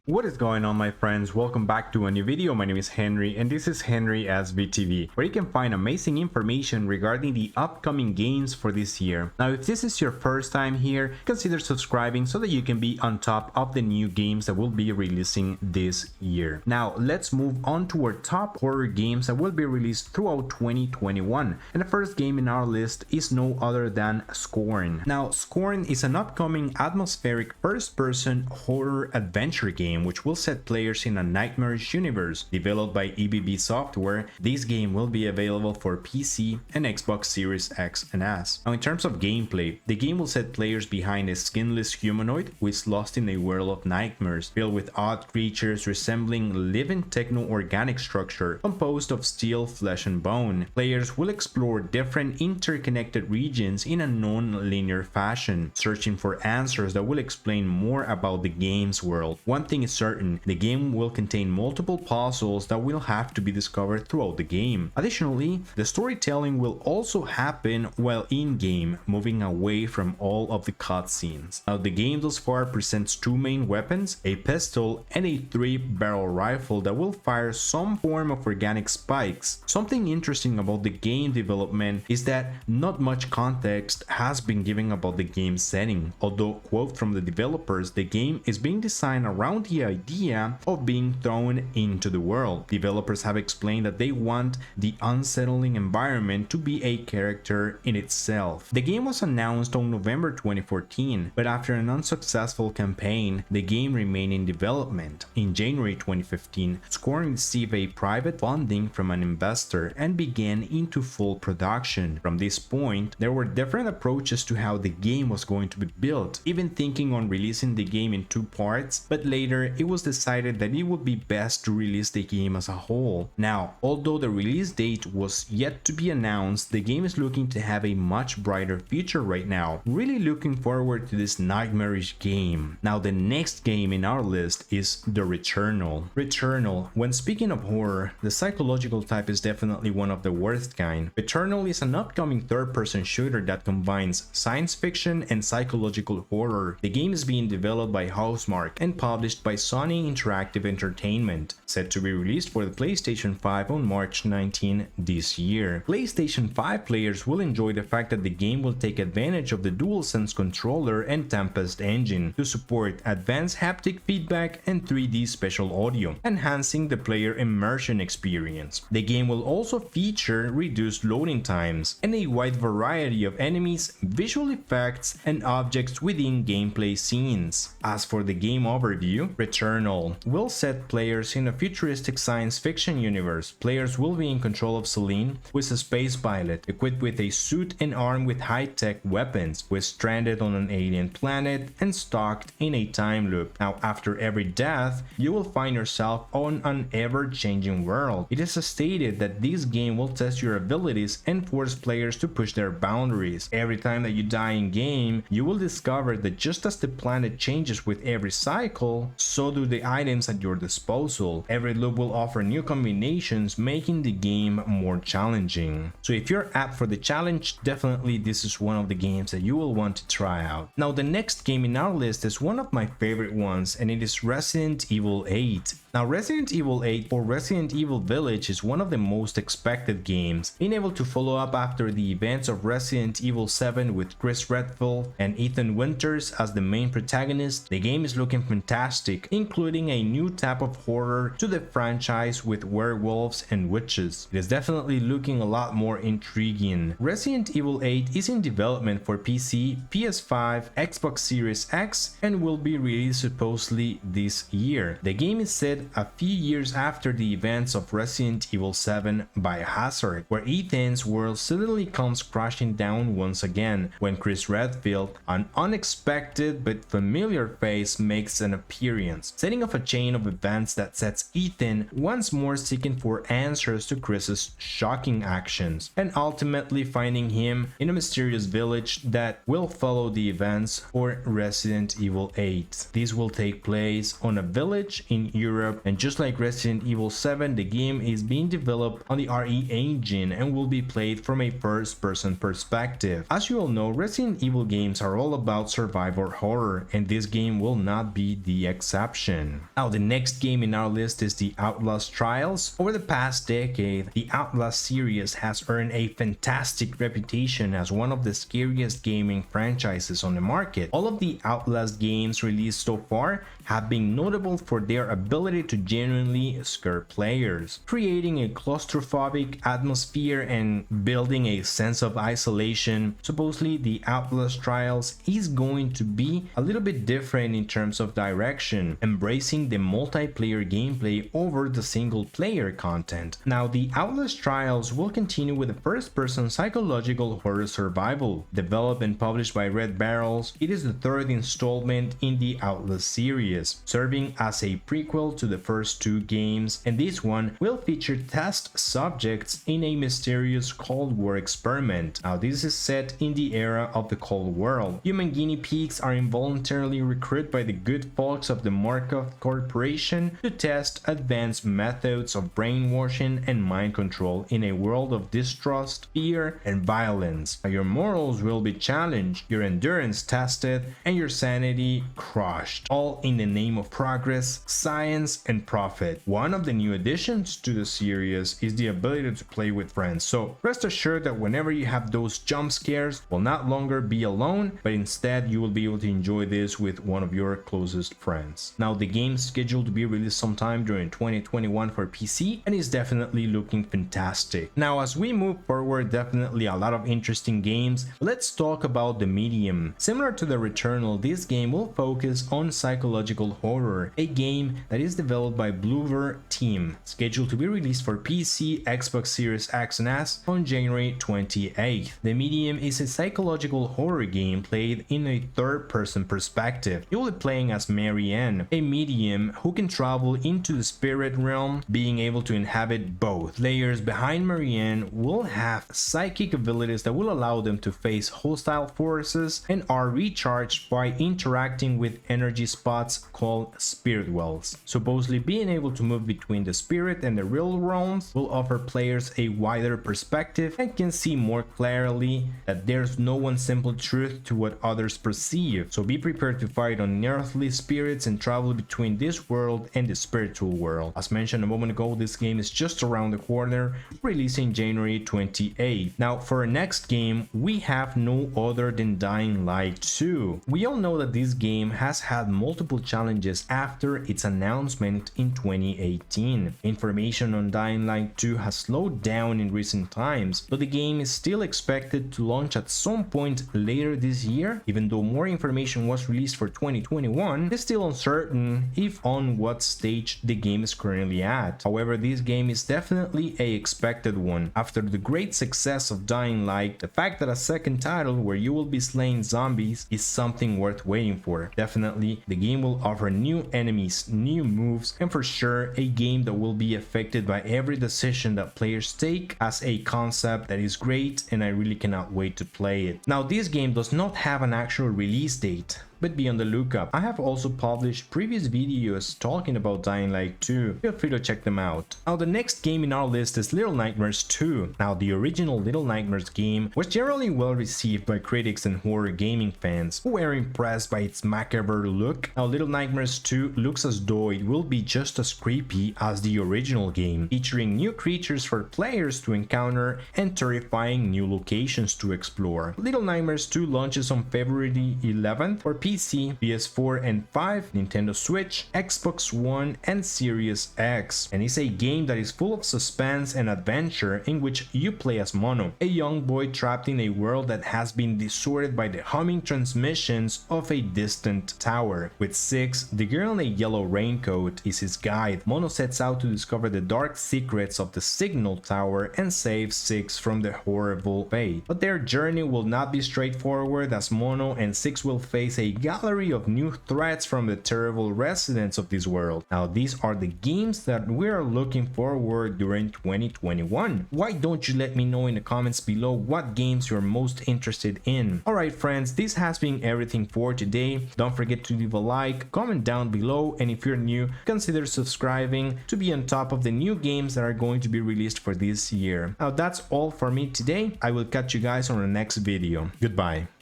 What is going on, my friends? Welcome back to a new video. My name is Henry and this is Henry SVTV, where you can find amazing information regarding the upcoming games for this year. Now, if this is your first time here, consider subscribing so that you can be on top of the new games that will be releasing this year. Now, let's move on to our top horror games that will be released throughout 2021. And the first game in our list is no other than Scorn. Now, Scorn is an upcoming atmospheric first-person horror adventure game which will set players in a nightmarish universe. Developed by EBB Software, this game will be available for PC and Xbox Series X and S. Now, in terms of gameplay, the game will set players behind a skinless humanoid who is lost in a world of nightmares, filled with odd creatures resembling living techno-organic structure composed of steel, flesh, and bone. Players will explore different interconnected regions in a non-linear fashion, searching for answers that will explain more about the game's world. One thing is certain: the game will contain multiple puzzles that will have to be discovered throughout the game. Additionally, the storytelling will also happen while in-game, moving away from all of the cutscenes. Now, the game thus far presents two main weapons, a pistol and a 3-barrel rifle that will fire some form of organic spikes. Something interesting about the game development is that not much context has been given about the game's setting, although, quote from the developers, the game is being designed around the idea of being thrown into the world. Developers have explained that they want the unsettling environment to be a character in itself. The game was announced on November 2014, but after an unsuccessful campaign, the game remained in development. In January 2015, Scorn received a private funding from an investor and began into full production. From this point, there were different approaches to how the game was going to be built, even thinking on releasing the game in two parts, but later it was decided that it would be best to release the game as a whole. Now, although the release date was yet to be announced, the game is looking to have a much brighter future right now. Really looking forward to this nightmarish game. Now, the next game in our list is The Returnal. Returnal, when speaking of horror, the psychological type is definitely one of the worst kind. Returnal is an upcoming third-person shooter that combines science fiction and psychological horror. The game is being developed by Housemarque and published by Sony Interactive Entertainment, set to be released for the PlayStation 5 on March 19 this year. PlayStation 5 players will enjoy the fact that the game will take advantage of the DualSense controller and Tempest engine to support advanced haptic feedback and 3D special audio, enhancing the player immersion experience. The game will also feature reduced loading times and a wide variety of enemies, visual effects, and objects within gameplay scenes. As for the game overview, Returnal will set players in a futuristic science fiction universe. Players will be in control of Celine, who is a space pilot equipped with a suit and armed with high-tech weapons, who is stranded on an alien planet and stuck in a time loop. Now, after every death, you will find yourself on an ever-changing world. It is stated that this game will test your abilities and force players to push their boundaries. Every time that you die in game, you will discover that just as the planet changes with every cycle, so do the items at your disposal. Every loop will offer new combinations, making the game more challenging. So if you're up for the challenge, definitely this is one of the games that you will want to try out. Now, the next game in our list is one of my favorite ones, and it is Resident Evil 8. Now, Resident Evil 8 or Resident Evil Village is one of the most expected games. Being able to follow up after the events of Resident Evil 7 with Chris Redfield and Ethan Winters as the main protagonist, the game is looking fantastic, including a new type of horror to the franchise with werewolves and witches. It is definitely looking a lot more intriguing. Resident Evil 8 is in development for PC, PS5, Xbox Series X, and will be released supposedly this year. The game is set a few years after the events of Resident Evil 7 Biohazard, where Ethan's world suddenly comes crashing down once again when Chris Redfield, an unexpected but familiar face, makes an appearance, setting off a chain of events that sets Ethan once more seeking for answers to Chris's shocking actions, and ultimately finding him in a mysterious village that will follow the events for Resident Evil 8. This will take place on a village in Europe Europe, and just like Resident Evil 7, the game is being developed on the RE engine and will be played from a first-person perspective. As you all know, Resident Evil games are all about survival horror, and this game will not be the exception. exception. Now the next game in our list is the Outlast Trials. Over the past decade, the Outlast series has earned a fantastic reputation as one of the scariest gaming franchises on the market. All of the Outlast games released so far have been notable for their ability to genuinely scare players, creating a claustrophobic atmosphere and building a sense of isolation. Supposedly, the Outlast Trials is going to be a little bit different in terms of direction, embracing the multiplayer gameplay over the single player content. Now, the Outlast Trials will continue with a first-person psychological horror survival. Developed and published by Red Barrels, it is the third installment in the Outlast series, serving as a prequel to the first two games, and this one will feature test subjects in a mysterious Cold War experiment. Now, this is set in the era of the Cold War. Human guinea pigs are involuntarily recruited by the good folks of the Markov Corporation to test advanced methods of brainwashing and mind control in a world of distrust, fear, and violence. Now, your morals will be challenged, your endurance tested, and your sanity crushed, all in the name of progress, science, and profit. One of the new additions to the series is the ability to play with friends, so rest assured that whenever you have those jump scares, will not longer be alone, but instead you will be able to enjoy this with one of your closest friends. Now, the game is scheduled to be released sometime during 2021 for PC and is definitely looking fantastic. Now, as we move forward, definitely a lot of interesting games. Let's talk about The Medium. Similar to The Returnal, this game will focus on psychological horror, a game that is developed by Bloober Team, scheduled to be released for PC, Xbox Series X and S on January 28th. The Medium is a psychological horror game played in a third-person perspective. You will be playing as Marianne, a medium who can travel into the spirit realm, being able to inhabit both. Players behind Marianne will have psychic abilities that will allow them to face hostile forces and are recharged by interacting with energy spots called spirit wells. Supposedly, being able to move between the spirit and the real realms will offer players a wider perspective and can see more clearly that there's no one simple truth to what others perceive. So be prepared to fight unearthly spirits and travel between this world and the spiritual world. As mentioned a moment ago, this game is just around the corner, releasing January 28th. Now, for our next game, we have no other than Dying Light 2. We all know that this game has had multiple challenges after its announcement in 2018. Information on Dying Light 2 has slowed down in recent times, but the game is still expected to launch at some point later this year. Even though more information was released for 2021, it's still uncertain if on what stage the game is currently at. However, this game is definitely a expected one. After the great success of Dying Light, the fact that a second title where you will be slaying zombies is something worth waiting for. Definitely, the game will offer new enemies, new moves, and for sure a game that will be affected by every decision that players take, as a concept that is great and I really cannot wait to play it. Now, this game does not have an actual release date, but be on the lookout. I have also published previous videos talking about Dying Light 2. Feel free to check them out. Now, the next game in our list is Little Nightmares 2. Now, the original Little Nightmares game was generally well received by critics and horror gaming fans who were impressed by its macabre look. Now, Little Nightmares 2 looks as though it will be just as creepy as the original game, featuring new creatures for players to encounter and terrifying new locations to explore. Little Nightmares 2 launches on February 11th for PC, PS4 and 5, Nintendo Switch, Xbox One, and Series X, and is a game that is full of suspense and adventure in which you play as Mono, a young boy trapped in a world that has been distorted by the humming transmissions of a distant tower. With Six, the girl in a yellow raincoat, is his guide. Mono sets out to discover the dark secrets of the signal tower and save Six from the horrible fate. But their journey will not be straightforward, as Mono and Six will face a gallery of new threats from the terrible residents of this world. Now, these are the games that we are looking forward during 2021. Why don't you let me know in the comments below what games you're most interested in? Alright friends, this has been everything for today. Don't forget to leave a like, comment down below, and if you're new, consider subscribing to be on top of the new games that are going to be released for this year. Now, that's all for me today. I will catch you guys on the next video. Goodbye.